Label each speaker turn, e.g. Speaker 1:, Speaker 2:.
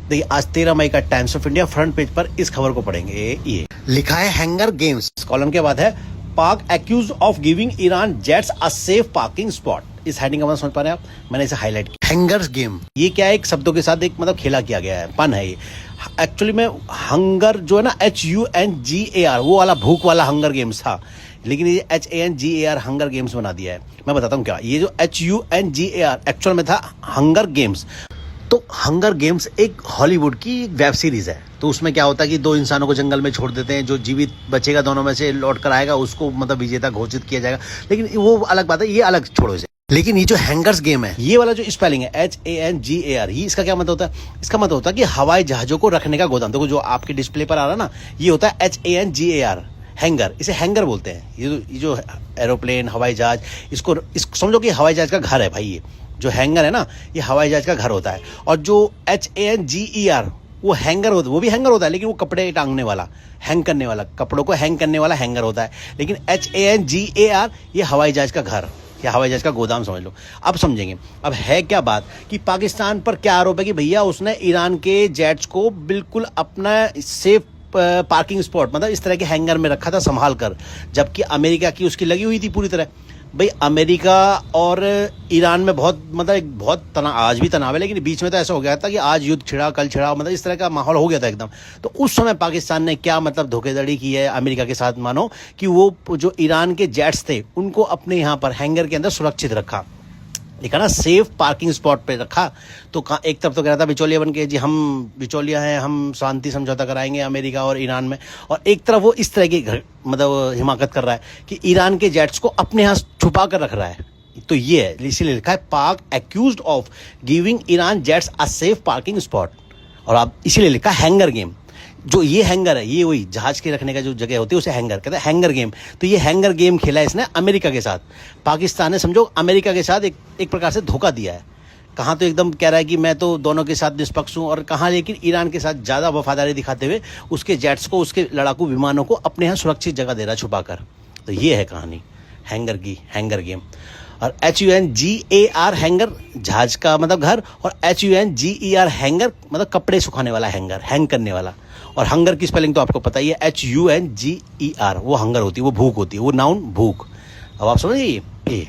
Speaker 1: देखिए आज 13 मई का times of India front page पर इस खबर को पढ़ेंगे। ये लिखा है हैंगर गेम्स, कॉलम के बाद है Pak accuse of giving Iran jets a safe parking spot. इस हेडिंग का मतलब समझ पा रहे हैं आप, मैंने इसे हाईलाइट किया। हैंगर्स गेम ये क्या है, एक शब्दों के साथ एक मतलब खेला किया गया है, पन है ये। एक्चुअली में हंगर जो है ना HUNGAR वो वाला भूख वाला हंगर गेम्स था, लेकिन ये HANGAR हंगर गेम्स बना दिया है। मैं बताता हूँ क्या, ये जो HUNGAR एक्चुअल में था हंगर गेम्स। तो हंगर गेम्स एक हॉलीवुड की वेब सीरीज है। तो उसमें क्या होता है कि दो इंसानों को जंगल में छोड़ देते हैं, जो जीवित बचेगा दोनों में से लौट कर आएगा उसको मतलब विजेता घोषित किया जाएगा। लेकिन वो अलग बात है, ये अलग छोड़ो इसे। लेकिन ये जो हैंगर्स गेम है, ये वाला जो स्पेलिंग है HANGAR, ये इसका क्या मतलब होता है? इसका मतलब होता है कि हवाई जहाजों को रखने का गोदाम। देखो जो आपके डिस्प्ले पर आ रहा है ना, ये होता है HANGAR हैंगर, इसे हैंगर बोलते हैं। ये जो एरोप्लेन हवाई जहाज, इसको समझो कि हवाई जहाज का घर है भाई। ये जो हैंगर है ना, ये हवाई जहाज का घर होता है। और जो HANGER वो हैंगर होता है, वो भी हैंगर होता है, लेकिन वो कपड़े टांगने वाला, हैंग करने वाला, कपड़ों को हैंग करने वाला हैंगर होता है। लेकिन HANGAR ये हवाई जहाज का घर या हवाई जहाज का गोदाम समझ लो। अब समझेंगे। अब है क्या बात कि पाकिस्तान पर क्या आरोप है कि भैया उसने ईरान के जेट्स को बिल्कुल अपना सेफ पार्किंग स्पॉट मतलब इस तरह के हैंगर में रखा था संभाल कर, जबकि अमेरिका की उसकी लगी हुई थी पूरी तरह। भाई अमेरिका और ईरान में बहुत तनाव, आज भी तनाव है, लेकिन बीच में तो ऐसा हो गया था कि आज युद्ध छिड़ा कल छिड़ा, मतलब इस तरह का माहौल हो गया था एकदम। तो उस समय पाकिस्तान ने क्या मतलब धोखेधड़ी की है अमेरिका के साथ, मानो कि वो जो ईरान के जेट्स थे उनको अपने यहाँ पर हैंगर के अंदर सुरक्षित रखा, लिखा ना सेफ पार्किंग स्पॉट पे रखा। तो एक तरफ तो कह रहा था बिचौलिया बन के, जी हम बिचौलिया हैं, हम शांति समझौता कराएंगे अमेरिका और ईरान में, और एक तरफ वो इस तरह की मतलब हिमाकत कर रहा है कि ईरान के जेट्स को अपने यहाँ छुपा कर रख रहा है। तो ये है, इसीलिए लिखा है पाक accused of giving Iran jets a safe parking spot, और आप इसीलिए लिखा हैंगर गेम। जो ये हैंगर है, ये वही जहाज के रखने का जो जगह होती है उसे हैंगर कहते हैं, हैंगर गेम। तो ये हैंगर गेम खेला है इसने अमेरिका के साथ। पाकिस्तान ने समझो अमेरिका के साथ एक प्रकार से धोखा दिया है। कहाँ तो एकदम कह रहा है कि मैं तो दोनों के साथ निष्पक्ष हूँ, और कहाँ लेकिन ईरान के साथ ज़्यादा वफादारी दिखाते हुए उसके जेट्स को, उसके लड़ाकू विमानों को अपने यहाँ सुरक्षित जगह दे रहा छुपा कर। तो ये है कहानी हैंगर की, हैंगर गेम। और HUNGAR हैंगर जहाज का मतलब घर, और HUNGER हैंगर मतलब कपड़े सुखाने वाला हैंगर, हैंग करने वाला। और हंगर की स्पेलिंग तो आपको पता ही है, HUNGER वो हंगर होती है, वो भूख होती है, वो नाउन भूख। अब आप समझिए ये